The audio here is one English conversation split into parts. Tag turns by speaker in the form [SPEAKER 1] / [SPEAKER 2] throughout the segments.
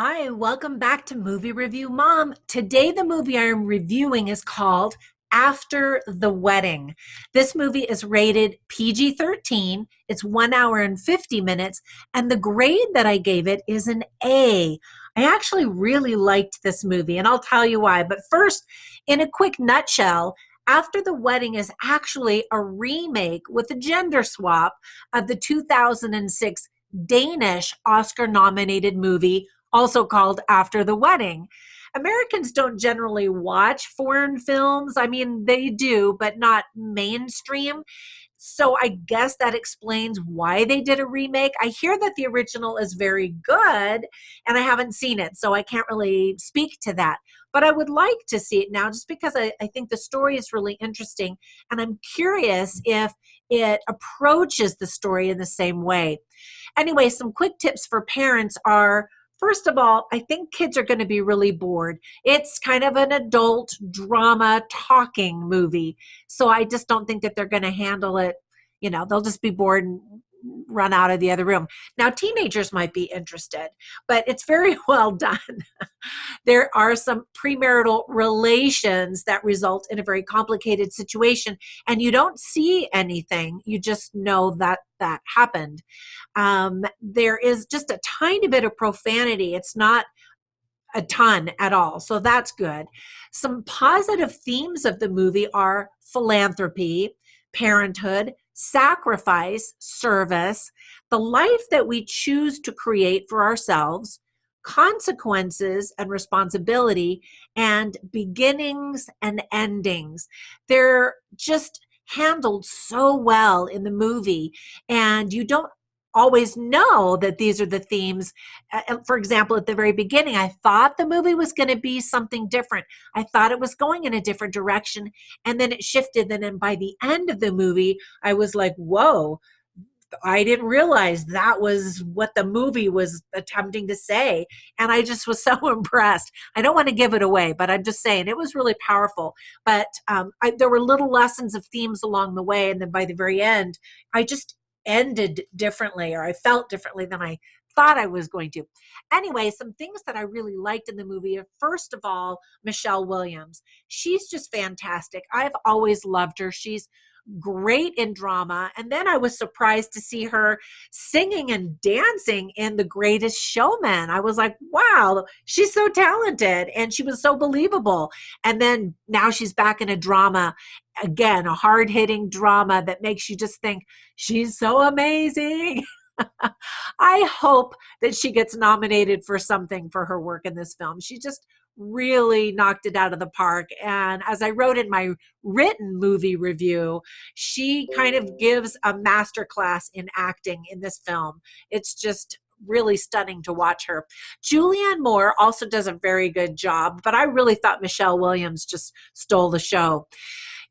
[SPEAKER 1] Hi, welcome back to Movie Review Mom. Today, the movie I'm reviewing is called After the Wedding. This movie is rated PG-13. It's 1 hour and 50 minutes, and the grade that I gave it is an A. I actually really liked this movie, and I'll tell you why. But first, in a quick nutshell, After the Wedding is actually a remake with a gender swap of the 2006 Danish Oscar nominated movie also called After the Wedding. Americans don't generally watch foreign films. I mean, they do, but not mainstream. So I guess that explains why they did a remake. I hear that the original is very good, and I haven't seen it, so I can't really speak to that. But I would like to see it now just because I think the story is really interesting, and I'm curious if it approaches the story in the same way. Anyway, some quick tips for parents are, first of all, I think kids are going to be really bored. It's kind of an adult drama talking movie. So I just don't think that they're going to handle it. They'll just be bored and run out of the other room. Now, teenagers might be interested, but it's very well done. There are some premarital relations that result in a very complicated situation, and you don't see anything. You just know that that happened. There is just a tiny bit of profanity. It's not a ton at all. So that's good. Some positive themes of the movie are philanthropy, parenthood, sacrifice, service, the life that we choose to create for ourselves, consequences and responsibility, and beginnings and endings. They're just handled so well in the movie, and you don't always know that these are the themes. For example, at the very beginning, I thought the movie was going to be something different. I thought it was going in a different direction, and then it shifted. And then by the end of the movie, I was like, whoa, I didn't realize that was what the movie was attempting to say. And I just was so impressed. I don't want to give it away, but I'm just saying it was really powerful. But there were little lessons of themes along the way. And then by the very end, I just ended differently, or I felt differently than I thought I was going to. Anyway, some things that I really liked in the movie are, first of all, Michelle Williams. She's just fantastic. I've always loved her. She's great in drama. And then I was surprised to see her singing and dancing in The Greatest Showman. I was like, wow, she's so talented and she was so believable. And then now she's back in a drama again, a hard hitting drama that makes you just think she's so amazing. I hope that she gets nominated for something for her work in this film. She just really knocked it out of the park. And as I wrote in my written movie review, she kind of gives a masterclass in acting in this film. It's just really stunning to watch her. Julianne Moore also does a very good job, but I really thought Michelle Williams just stole the show.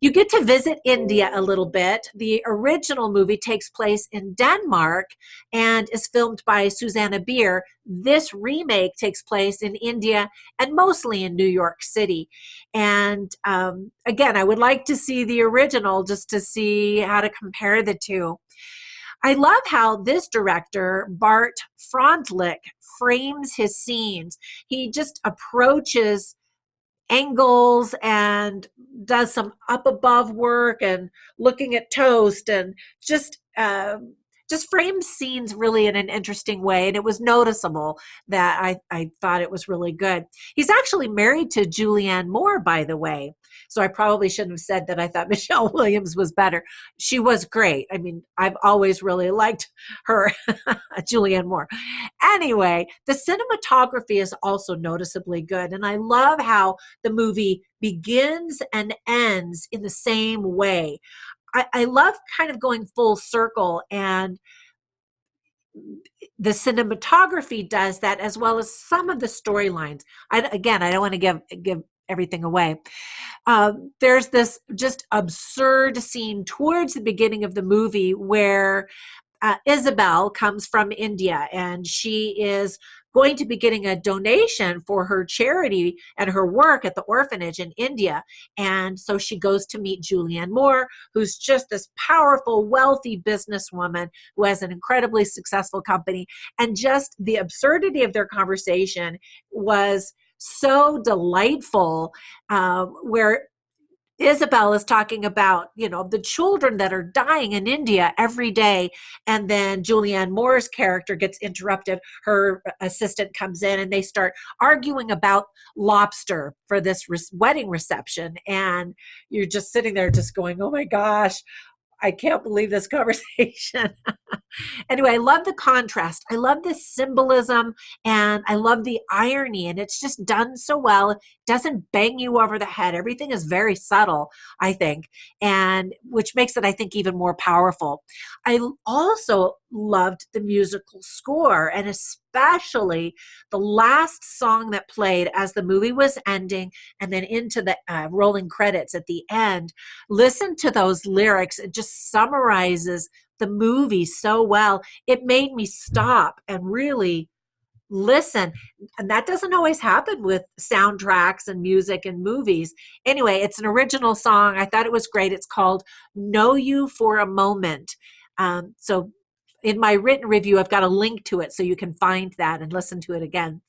[SPEAKER 1] You get to visit India a little bit. The original movie takes place in Denmark and is filmed by Susanna Bier. This remake takes place in India and mostly in New York City. And again, I would like to see the original just to see how to compare the two. I love how this director, Bart Frontlich, frames his scenes. He just approaches angles and does some up above work and looking at toast and just frames scenes really in an interesting way. And it was noticeable that I thought it was really good. He's actually married to Julianne Moore, by the way. So I probably shouldn't have said that I thought Michelle Williams was better. She was great. I mean, I've always really liked her, Julianne Moore. Anyway, the cinematography is also noticeably good. And I love how the movie begins and ends in the same way. I love kind of going full circle, and the cinematography does that as well as some of the storylines. Again, I don't want to give everything away. There's this just absurd scene towards the beginning of the movie where Isabel comes from India, and she is going to be getting a donation for her charity and her work at the orphanage in India. And so she goes to meet Julianne Moore, who's just this powerful, wealthy businesswoman who has an incredibly successful company. And just the absurdity of their conversation was so delightful, where Isabel is talking about, the children that are dying in India every day. And then Julianne Moore's character gets interrupted. Her assistant comes in and they start arguing about lobster for this wedding reception. And you're just sitting there just going, oh my gosh, I can't believe this conversation. Anyway, I love the contrast. I love the symbolism and I love the irony, and it's just done so well. It doesn't bang you over the head. Everything is very subtle, I think, and which makes it, I think, even more powerful. I also loved the musical score, and especially the last song that played as the movie was ending and then into the rolling credits at the end. Listen to those lyrics. It just summarizes the movie so well. It made me stop and really listen. And that doesn't always happen with soundtracks and music and movies. Anyway, it's an original song. I thought it was great. It's called Know You for a Moment. So in my written review, I've got a link to it so you can find that and listen to it again.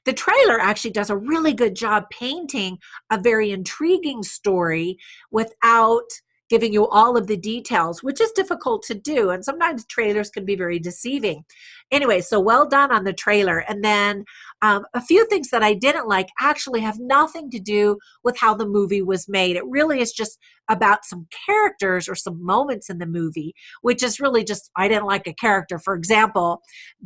[SPEAKER 1] The trailer actually does a really good job painting a very intriguing story without giving you all of the details, which is difficult to do. And sometimes trailers can be very deceiving. Anyway, so well done on the trailer. And then a few things that I didn't like actually have nothing to do with how the movie was made. It really is just about some characters or some moments in the movie, which is really just, I didn't like a character. For example,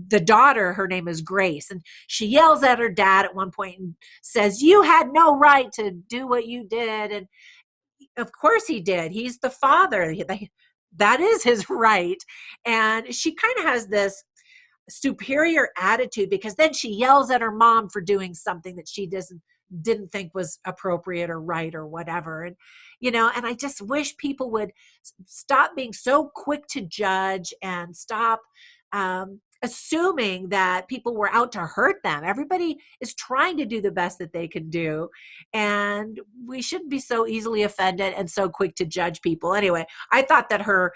[SPEAKER 1] the daughter, her name is Grace, and she yells at her dad at one point and says, "You had no right to do what you did." And of course he did. He's the father. That is his right. And she kind of has this superior attitude because then she yells at her mom for doing something that she didn't think was appropriate or right or whatever. And and I just wish people would stop being so quick to judge and stop assuming that people were out to hurt them. Everybody is trying to do the best that they can do, and we shouldn't be so easily offended and so quick to judge people. Anyway, I thought that her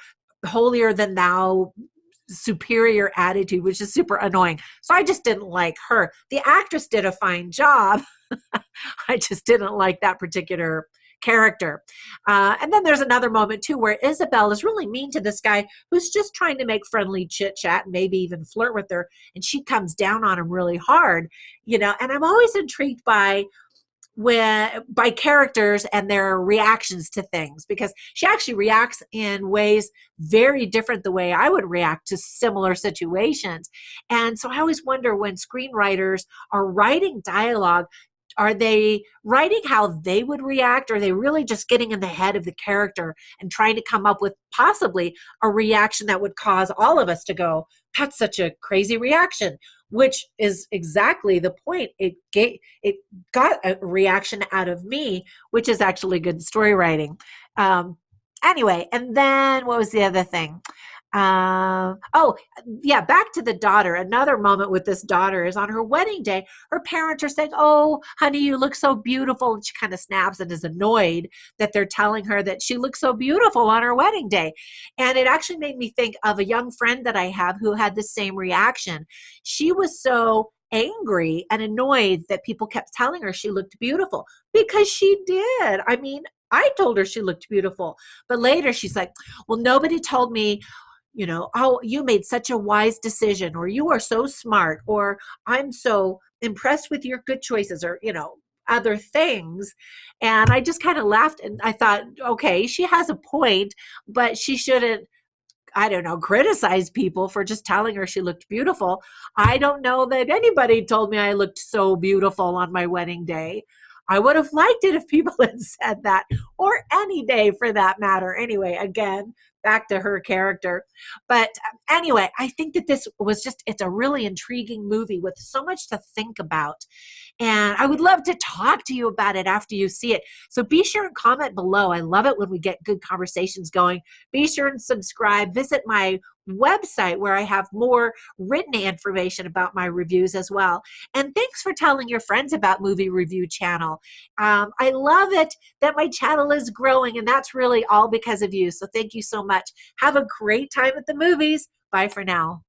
[SPEAKER 1] holier than thou superior attitude, which is super annoying. So I just didn't like her. The actress did a fine job. I just didn't like that particular character. And then there's another moment too where Isabel is really mean to this guy who's just trying to make friendly chit chat and maybe even flirt with her. And she comes down on him really hard, and I'm always intrigued by characters and their reactions to things, because she actually reacts in ways very different the way I would react to similar situations. And so I always wonder, when screenwriters are writing dialogue, are they writing how they would react, or are they really just getting in the head of the character and trying to come up with possibly a reaction that would cause all of us to go, that's such a crazy reaction, which is exactly the point. It got a reaction out of me, which is actually good story writing. Anyway, and then what was the other thing? Oh, yeah, back to the daughter. Another moment with this daughter is on her wedding day. Her parents are saying, "Oh, honey, you look so beautiful." And she kind of snaps and is annoyed that they're telling her that she looks so beautiful on her wedding day. And it actually made me think of a young friend that I have who had the same reaction. She was so angry and annoyed that people kept telling her she looked beautiful, because she did. I mean, I told her she looked beautiful, but later she's like, "Well, nobody told me, oh, you made such a wise decision, or you are so smart, or I'm so impressed with your good choices," or, other things. And I just kind of laughed and I thought, okay, she has a point, but she shouldn't, I don't know, criticize people for just telling her she looked beautiful. I don't know that anybody told me I looked so beautiful on my wedding day. I would have liked it if people had said that, or any day for that matter. Anyway, again, back to her character. But anyway, I think that this was just, it's a really intriguing movie with so much to think about. And I would love to talk to you about it after you see it. So be sure and comment below. I love it when we get good conversations going. Be sure and subscribe. Visit my website where I have more written information about my reviews as well. And thanks for telling your friends about Movie Review Channel. I love it that my channel is growing, and that's really all because of you. So thank you so much. Have a great time at the movies. Bye for now.